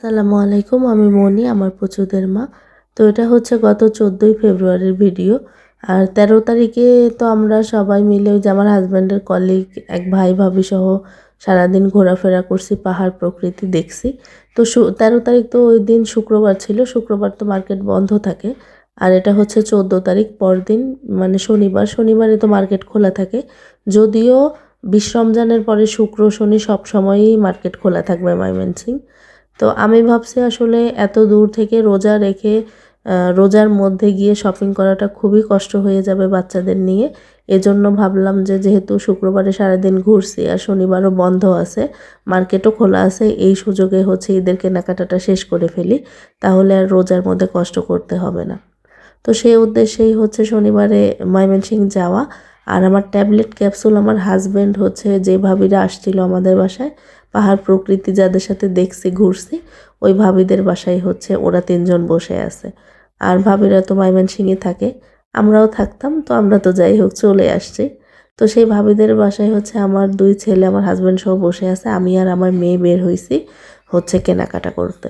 আসসালামু আলাইকুম। আমি মনি, আমার পুচুদের মা। তো এটা হচ্ছে গত 14ই ফেব্রুয়ারির ভিডিও। আর 13 তারিখে তো আমরা সবাই মিলে ওই যে আমার হাজব্যান্ডের কলিগ, এক ভাই ভাবি সহ সারাদিন ঘোরাফেরা করছি, পাহাড় প্রকৃতি দেখছি। তো 13 তারিখ তো ওই দিন শুক্রবার ছিল, শুক্রবার তো মার্কেট বন্ধ থাকে। আর এটা হচ্ছে 14 তারিখ, পরদিন মানে শনিবার, শনিবারে তো মার্কেট খোলা থাকে। যদিও রমজানের পরে শুক্র শনি সব সময়ই মার্কেট খোলা থাকবে ময়মনসিংহ। তো আমি ভাবছি আসলে এত দূর থেকে রোজা রেখে রোজার মধ্যে গিয়ে শপিং করাটা খুবই কষ্ট হয়ে যাবে বাচ্চাদের নিয়ে। এজন্য ভাবলাম যে যেহেতু শুক্রবারে সারাদিন ঘুরছি আর শনিবারও বন্ধ আছে, মার্কেটও খোলা আছে, এই সুযোগে হচ্ছে ঈদের কেনাকাটাটা শেষ করে ফেলি, তাহলে আর রোজার মধ্যে কষ্ট করতে হবে না। তো সেই উদ্দেশ্যেই হচ্ছে শনিবারে ময়মনসিংহ যাওয়া। আর আমার ট্যাবলেট ক্যাপসুল আমার হাজব্যান্ড হচ্ছে যে ভাবিরা আসছিল আমাদের বাসায়, পাহাড় প্রকৃতি যাদের সাথে দেখছি ঘুরছি, ওই ভাবিদের বাসায় হচ্ছে ওরা 3জন বসে আছে। আর ভাবিরা তো ময়মনসিংহে থাকে, আমরাও থাকতাম, তো আমরা তো যাই হোক চলে আসছি। তো সেই ভাবিদের বাসায় হচ্ছে আমার 2 ছেলে আমার হাজব্যান্ড সহ বসে আছে, আমি আর আমার মেয়ে বের হইছি হচ্ছে কেনাকাটা করতে।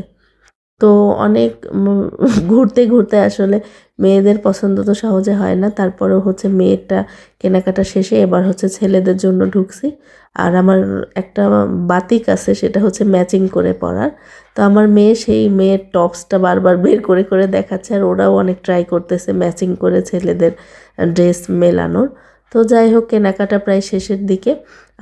তো অনেক ঘুরতে, ঘুরতে আসলে মেয়েদের পছন্দ তো সহজে হয় না। তারপরেও হচ্ছে মেয়েটা কেনাকাটা শেষে এবার হচ্ছে ছেলেদের জন্য ঢুকছি। আর আমার একটা বাতিক আছে, সেটা হচ্ছে ম্যাচিং করে পরার। তো আমার মেয়ে সেই মেয়ের টপসটা বারবার বের করে, করে দেখাচ্ছে, আর ওরাও অনেক ট্রাই করতেছে ম্যাচিং করে ছেলেদের ড্রেস মেলানোর। তো যাই হোক কেনাকাটা প্রায় শেষের দিকে।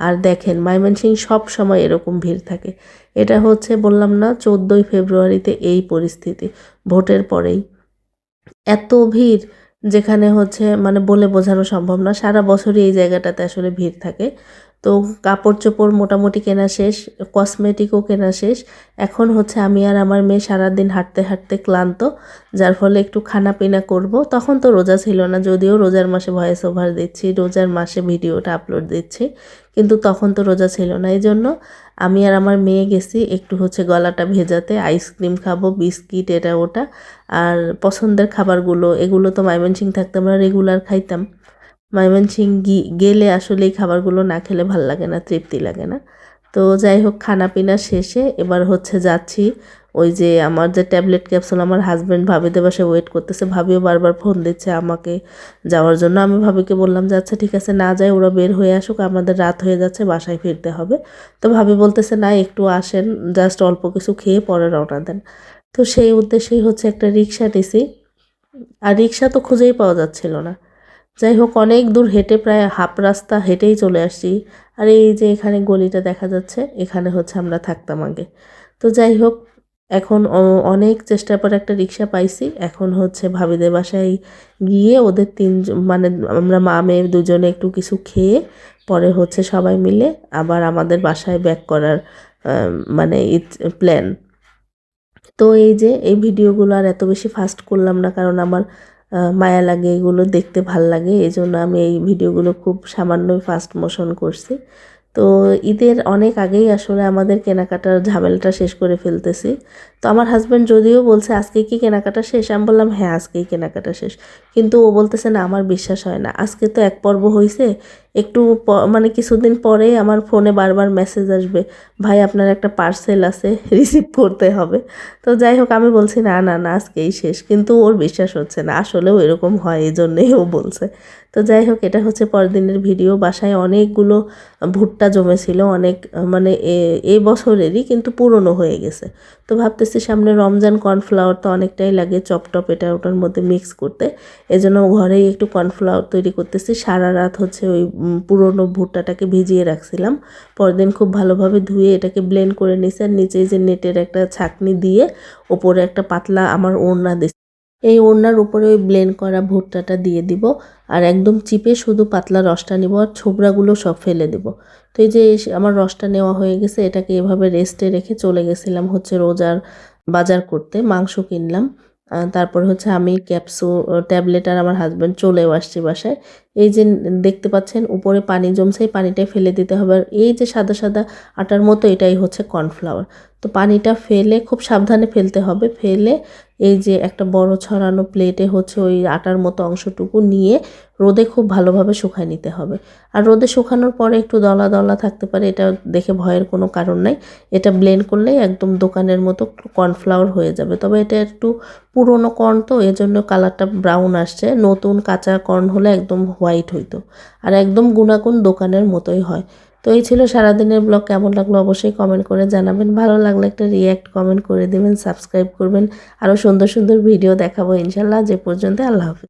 আর দেখেন ময়মনসিংহ সব সময় এরকম ভিড় থাকে। এটা হচ্ছে বললাম না 14ই ফেব্রুয়ারিতে এই পরিস্থিতি, ভোটের পরেই এত ভিড়, যেখানে হচ্ছে মানে বলে বোঝানো সম্ভব না। সারা বছরই এই জায়গাটাতে আসলে ভিড় থাকে। তো কাপড় চোপড় মোটামুটি কেনা শেষ, কসমেটিকও কেনা শেষ। এখন হচ্ছে আমি আর আমার মেয়ে সারাদিন হাঁটতে হাঁটতে ক্লান্ত, যার ফলে একটু খানাপিনা করব। তখন তো রোজা ছিল না, যদিও রোজার মাসে ভয়েস ওভার দিচ্ছি, রোজার মাসে ভিডিওটা আপলোড দিচ্ছি, কিন্তু তখন তো রোজা ছিল না। এই জন্য আমি আর আমার মেয়ে গেছি একটু হচ্ছে গলাটা ভেজাতে, আইসক্রিম খাবো, বিস্কিট, এটা ওটা। আর পছন্দের খাবারগুলো, এগুলো তো ময়মনসিংহ থাকতে আমরা রেগুলার খাইতাম। ময়মনসিংহ গেলে আসলে এই খাবারগুলো না খেলে ভাল লাগে না, তৃপ্তি লাগে না। তো যাই হোক খানাপিনা শেষে এবার হচ্ছে যাচ্ছি। ওই যে আমার যে ট্যাবলেট ক্যাপসুল, আমার হাজব্যান্ড ভাবিদের বাসায় ওয়েট করতেছে, ভাবিও বারবার ফোন দিচ্ছে আমাকে যাওয়ার জন্য। আমি ভাবিকে বললাম যে আচ্ছা ঠিক আছে, না যাই, ওরা বের হয়ে আসুক, আমাদের রাত হয়ে যাচ্ছে, বাসায় ফিরতে হবে। তো ভাবি বলতেছে না, একটু আসেন, জাস্ট অল্প কিছু খেয়ে পরে রওনা দেন। তো সেই উদ্দেশ্যেই হচ্ছে একটা রিক্সা নিছি। আর রিক্সা তো খুঁজেই পাওয়া যাচ্ছিল না। যাই হোক অনেক দূর হেঁটে, প্রায় হাফ রাস্তা হেঁটেই চলে আসছি। আর এই যে এখানে গলিটা দেখা যাচ্ছে, এখানে হচ্ছে আমরা থাকতাম আগে। তো যাই হোক এখন অনেক চেষ্টার পর একটা রিক্সা পাইছি। এখন হচ্ছে ভাবিদের বাসায় গিয়ে ওদের 3জন মানে আমরা মা মেয়ে দুজনে একটু কিছু খেয়ে পরে হচ্ছে সবাই মিলে আবার আমাদের বাসায় ব্যাক করার মানে প্ল্যান। তো এই যে এই ভিডিওগুলো আর এত বেশি ফাস্ট করলাম না, কারণ আমার মায়া লাগে, এগুলো দেখতে ভাল লাগে, এই জন্য আমি এই ভিডিওগুলো খুব সামান্যই ফাস্ট মোশন করছি। তো ঈদের অনেক আগেই আসলে আমাদের কেনাকাটার ঝামেলাটা শেষ করে ফেলতেছি। তো আমার হাজব্যান্ড যদিও বলছে আজকে কি কেনাকাটা শেষ, আমি বললাম হ্যাঁ আজকেই কেনাকাটা শেষ, কিন্তু ও বলতেছে না, আমার বিশ্বাস হয় না, আজকে তো এক পর্ব হয়েছে, একটু মানে কিছুদিন পরে আমার ফোনে বারবার মেসেজ আসবে, ভাই আপনার একটা পার্সেল আছে, রিসিভ করতে হবে। তো যাই হোক আমি বলছি না না না আজকেই শেষ, কিন্তু ওর বিশ্বাস হচ্ছে না, আসলেও এরকম হয়, এই জন্যই ও বলছে। তো যাই হোক এটা হচ্ছে পরদিনের ভিডিও। বাসায় অনেকগুলো ভুট্টা জমেছিল, অনেক মানে এই বছরেরই, কিন্তু পুরনো হয়ে গেছে। তো ভাবতেছি সামনে রমজান, কর্নফ্লাওয়ার তো অনেকটাই লাগে, চপটপ এটা ওটার মধ্যে মিক্স করতে, এজন্য ঘরেই একটু কর্নফ্লাওয়ার তৈরি করতেছি। সারা রাত হচ্ছে ওই পুরনো ভুট্টাটাকে ভিজিয়ে রাখছিলাম, পরদিন খুব ভালোভাবে ধুয়ে এটাকে ব্লেন্ড করে নিছি। আর নিচে যে নেটের একটা ছাঁকনি দিয়ে ওপরে একটা পাতলা আমার ওড়না দিছি, এই ওড়নার উপরে ওই ব্লেন্ড করা ভুট্টাটা দিয়ে দিব। আর একদম চিপে শুধু পাতলা রসটা নিব, আর ছোবড়াগুলো সব ফেলে দিব। তো এই যে আমার রসটা নেওয়া হয়ে গেছে, এটাকে এভাবে রেস্টে রেখে চলে গেছিলাম হচ্ছে রোজার বাজার করতে, মাংস কিনলাম। তারপর হচ্ছে আমি ট্যাবলেট আর আমার হাজব্যান্ড চলেও আসছি বাসায়। এই যে দেখতে পাচ্ছেন উপরে পানি জমছে, এই পানিটাই ফেলে দিতে হবে। আর এই যে সাদা সাদা আটার মতো এটাই হচ্ছে কর্নফ্লাওয়ার। তো পানিটা ফেলে খুব সাবধানে ফেলতে হবে। ফেলে এই যে একটা বড় ছড়ানো প্লেটে হচ্ছে ওই আটার মতো অংশটুকু নিয়ে রোদে খুব ভালোভাবে শুকায় নিতে হবে। আর রোদে শুকানোর পরে একটু দলা দলা থাকতে পারে, এটা দেখে ভয়ের কোনো কারণ নাই। এটা ব্লেন্ড করলেই একদম দোকানের মতো কর্নফ্লাওয়ার হয়ে যাবে। তবে এটা একটু পুরনো কর্ন তো এজন্য কালারটা ব্রাউন আসছে। নতুন কাঁচা কর্ন হলে একদম হোয়াইট হইতো। আর একদম গুণাগুণ দোকানের মতোই হয়। তো এই ছিল সারাদিনের ব্লগ। কেমন লাগলো অবশ্যই কমেন্ট করে জানাবেন। ভালো লাগলে একটা রিয়্যাক্ট কমেন্ট করে দেবেন, সাবস্ক্রাইব করবেন। আরও সুন্দর সুন্দর ভিডিও দেখাবো ইনশাল্লাহ। যে পর্যন্ত আল্লাহ হাফেজ।